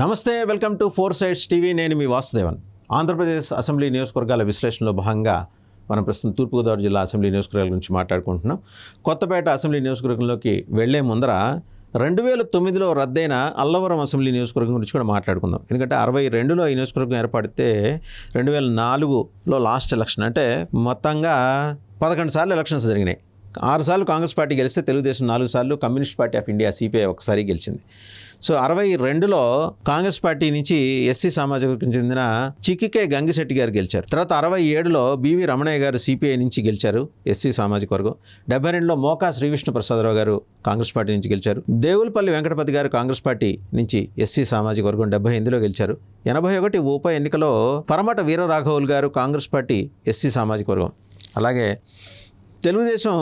నమస్తే, welcome to four sides TV. నేను మీ Vasudevan. Andhra Pradesh assembly నియోజకవర్గాల విశ్లేషణలో భాగంగా మనం ప్రస్తుతం తూర్పుగోదావరి జిల్లా అసెంబ్లీ నియోజకవర్గాల గురించి మాట్లాడుకుంటున్నాం. కొత్తపేట అసెంబ్లీ నియోజకవర్గంలోకి వెళ్లే ముందర 2009లో రద్దయిన అల్లవరం అసెంబ్లీ నియోజకవర్గం గురించి కూడా మాట్లాడుకుందాం. ఎందుకంటే 62లో ఈ నియోజకవర్గం ఏర్పడితే 2004లో లాస్ట్ ఎలక్షన్, అంటే మొత్తంగా 11 సార్లు ఎలక్షన్స్ జరిగినాయి. 6 సార్లు కాంగ్రెస్ పార్టీ గెలిస్తే తెలుగుదేశం 4 సార్లు, communist party of India CPI ఒకసారి గెలిచింది. సో 62లో కాంగ్రెస్ పార్టీ నుంచి ఎస్సీ సామాజిక వర్గం చెందిన చిక్కికే గంగిశెట్టి గారు గెలిచారు. తర్వాత 67లో బివి రమణయ్య గారు సిపిఐ నుంచి గెలిచారు, ఎస్సీ సామాజిక వర్గం. 72లో మోకా శ్రీవిష్ణు ప్రసాదరావు గారు కాంగ్రెస్ పార్టీ నుంచి గెలిచారు. దేవులపల్లి వెంకటపతి గారు కాంగ్రెస్ పార్టీ నుంచి ఎస్సీ సామాజిక వర్గం 78లో గెలిచారు. 81 ఉప ఎన్నికలో పరమట వీరరాఘవులు గారు కాంగ్రెస్ పార్టీ ఎస్సీ సామాజిక వర్గం. అలాగే తెలుగుదేశం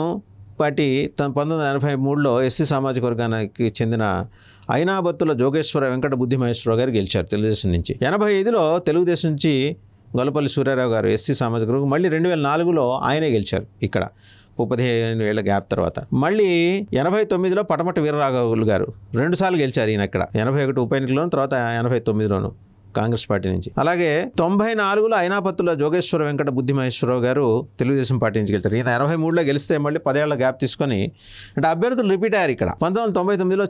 పార్టీ 1983లో ఎస్సీ సామాజిక వర్గానికి చెందిన అయినాబత్తుల జోగేశ్వర వెంకట బుద్ధి మహేశ్వరరావు గారు గెలిచారు తెలుగుదేశం నుంచి. 85లో తెలుగుదేశం నుంచి గొల్లపల్లి సూర్యారావు గారు ఎస్సీ సామాజిక వర్గం. మళ్ళీ 2004లో ఆయనే గెలిచారు. ఇక్కడ 15 ఏళ్ల గ్యాప్ తర్వాత మళ్ళీ 89లో పటమట వీరరాఘవులు గారు 2 సార్లు గెలిచారు ఈయన ఇక్కడ. 81 ఉప ఎన్నికలోను, తర్వాత 89లోను కాంగ్రెస్ పార్టీ నుంచి. అలాగే 94లో అయినాపత్తుల జోగేశ్వర వెంకట బుద్ధి మహేశ్వరరావు గారు తెలుగుదేశం పార్టీ నుంచి గెలిచారు. ఈయన 83లో గెలిస్తే మళ్ళీ 10 ఏళ్ల గ్యాప్ తీసుకొని, అంటే అభ్యర్థులు రిపీట్ అయ్యారు ఇక్కడ. 1999లో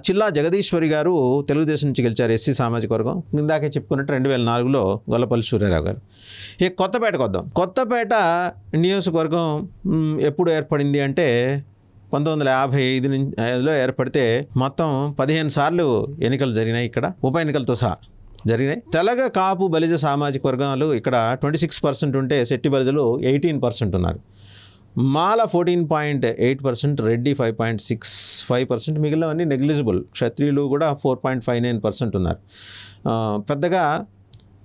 చిల్లా జగదీశ్వరి గారు తెలుగుదేశం నుంచి గెలిచారు, ఎస్సీ సామాజిక వర్గం. ఇందాకే చెప్పుకున్నట్టు 2004లో గొల్లపల్లి సూర్యారావు గారు. ఇక కొత్తపేటకు వద్దాం. కొత్తపేట నియోజకవర్గం ఎప్పుడు ఏర్పడింది అంటే 1955లో ఏర్పడితే మొత్తం 15 సార్లు ఎన్నికలు జరిగినాయి ఇక్కడ, ఉప ఎన్నికలతో సహా జరిగినాయి. తెలగ, కాపు, బలిజ సామాజిక వర్గాలు ఇక్కడ 26% ఉంటే శెట్టి బలిజలు 18% ఉన్నారు. మాల 14.8%, రెడ్డి 5.65%, మిగిలినవన్నీ నెగ్లిజిబుల్. క్షత్రియులు కూడా 4.59% ఉన్నారు. పెద్దగా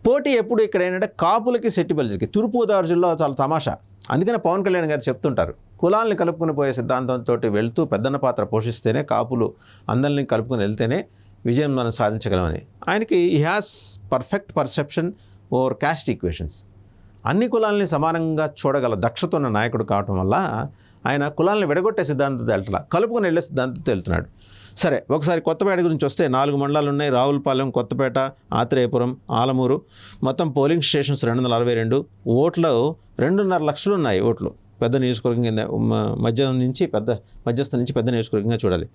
పోటీ ఎప్పుడు ఇక్కడ ఏంటంటే కాపులకి, శెట్టి బలిజలకి. తూర్పుగోదావరి జిల్లా చాలా తమాషా. అందుకనే పవన్ కళ్యాణ్ గారు చెప్తుంటారు, కులాలని కలుపుకుని పోయే సిద్ధాంతంతో వెళ్తూ పెద్దన్న పాత్ర పోషిస్తేనే, కాపులు అందరిని కలుపుకొని వెళ్తేనే విజయం మనం సాధించగలమని. ఆయనకి he has perfect perception over caste equations. అన్ని కులాలని సమానంగా చూడగల దక్షత ఉన్న నాయకుడు కావటం వల్ల ఆయన కులాలను విడగొట్టే సిద్ధాంతంతో వెళ్తలా, కలుపుకొని వెళ్ళే సిద్ధాంతంతో వెళ్తున్నాడు. సరే, ఒకసారి కొత్తపేట గురించి వస్తే 4 మండలాలు ఉన్నాయి. రావులపాలెం, కొత్తపేట, ఆత్రేయపురం, ఆలమూరు. మొత్తం పోలింగ్ స్టేషన్స్ 262. ఓట్లు 2.5 లక్షలు ఉన్నాయి. ఓట్లు పెద్ద నియోజకవర్గం కింద, మధ్యస్థ నుంచి పెద్ద నియోజకవర్గంగా చూడాలి.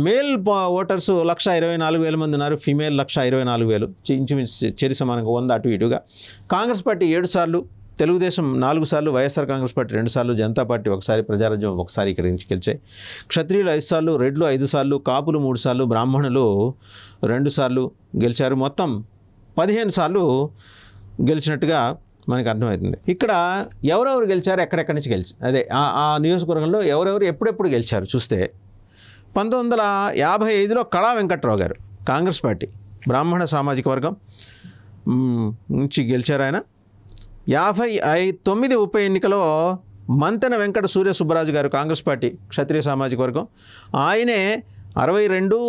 మేల్ ఓటర్స్ 1,24,000 మంది ఉన్నారు. ఫీమేల్ 1,24,000, ఇంచుమించు చెరి సమానంగా 100 అటు ఇటుగా. కాంగ్రెస్ పార్టీ 7 సార్లు, తెలుగుదేశం 4 సార్లు, వైఎస్ఆర్ కాంగ్రెస్ పార్టీ 2 సార్లు, జనతా పార్టీ 1 సారి, ప్రజారాజ్యం 1 సారి ఇక్కడి నుంచి గెలిచాయి. క్షత్రియులు 5 సార్లు, రెడ్లు 5 సార్లు, కాపులు 3 సార్లు, బ్రాహ్మణులు 2 సార్లు గెలిచారు. మొత్తం 15 సార్లు గెలిచినట్టుగా మనకు అర్థమవుతుంది. ఇక్కడ ఎవరెవరు గెలిచారు, ఎక్కడెక్కడి నుంచి గెలిచారు, అదే ఆ నియోజకవర్గంలో ఎవరెవరు ఎప్పుడెప్పుడు గెలిచారు చూస్తే 1955లో కళా వెంకట్రావు గారు కాంగ్రెస్ పార్టీ బ్రాహ్మణ సామాజిక వర్గం నుంచి గెలిచారు. ఆయన 59 ఉప ఎన్నికలో మంతెన వెంకట సూర్య సుబ్బరాజు గారు కాంగ్రెస్ పార్టీ క్షత్రియ సామాజిక వర్గం. ఆయనే 62,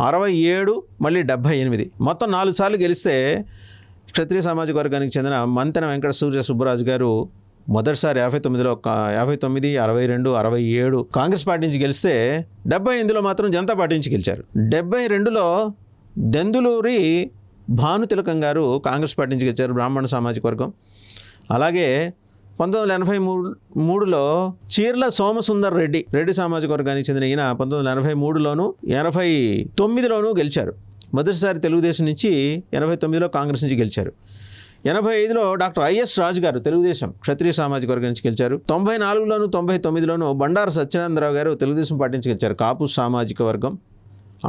67, మళ్ళీ 78, మొత్తం 4 సార్లు గెలిస్తే క్షత్రియ సామాజిక వర్గానికి చెందిన మంతెన వెంకట సూర్య సుబ్బరాజు గారు మొదటిసారి 59లో 59, 62, 67 కాంగ్రెస్ పార్టీ నుంచి గెలిస్తే 78లో మాత్రం జనతా పార్టీ నుంచి గెలిచారు. 72లో దెందులూరి భానుతిలకం గారు కాంగ్రెస్ పార్టీ నుంచి గెలిచారు, బ్రాహ్మణ సామాజిక వర్గం. అలాగే 1983లో చీర్ల సోమసుందర్ రెడ్డి సామాజిక వర్గానికి చెందిన ఈయన 1983లోను 89లోనూ గెలిచారు. మొదటిసారి తెలుగుదేశం నుంచి, 89లో కాంగ్రెస్ నుంచి గెలిచారు. 85లో డాక్టర్ ఐఎస్ రాజు గారు తెలుగుదేశం క్షత్రియ సామాజిక వర్గం నుంచి గెలిచారు. 94లోను 99లోను బండారు సత్యనారాయణరావు గారు తెలుగుదేశం పార్టీ నుంచి గెలిచారు, కాపు సామాజిక వర్గం.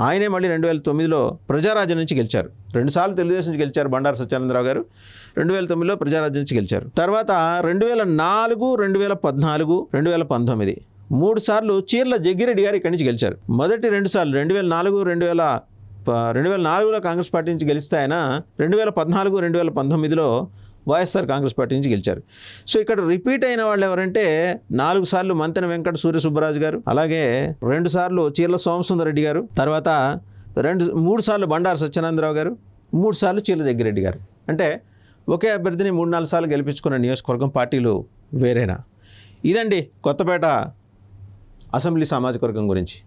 ఆయనే మళ్ళీ 2009లో ప్రజారాజ్యం నుంచి గెలిచారు. 2 సార్లు తెలుగుదేశం నుంచి గెలిచారు బండారు సత్యనారాయణరావు గారు. 2009లో ప్రజారాజ్యం నుంచి గెలిచారు. తర్వాత 2004, 2014, 2019 3 సార్లు చీర్ల జగ్గిరెడ్డి గారు ఇక్కడి నుంచి గెలిచారు. మొదటి 2 సార్లు 2004లో కాంగ్రెస్ పార్టీ నుంచి గెలిస్తే ఆయన 2014, 2019లో వైఎస్ఆర్ కాంగ్రెస్ పార్టీ నుంచి గెలిచారు. సో ఇక్కడ రిపీట్ అయిన వాళ్ళు ఎవరంటే 4 సార్లు మంతెన వెంకట సూర్య సుబ్బరాజు గారు, అలాగే 2 సార్లు చీర్ల సోమసుందర్ రెడ్డి గారు, తర్వాత 3 సార్లు బండారు సత్యనారాయణరావు గారు, 3 సార్లు చీర్ల జగ్గిరెడ్డి గారు. అంటే ఒకే అభ్యర్థిని 3-4 సార్లు గెలిపించుకున్న నియోజకవర్గం, పార్టీలు వేరేనా? ఇదండి కొత్తపేట అసెంబ్లీ సామాజిక వర్గం గురించి.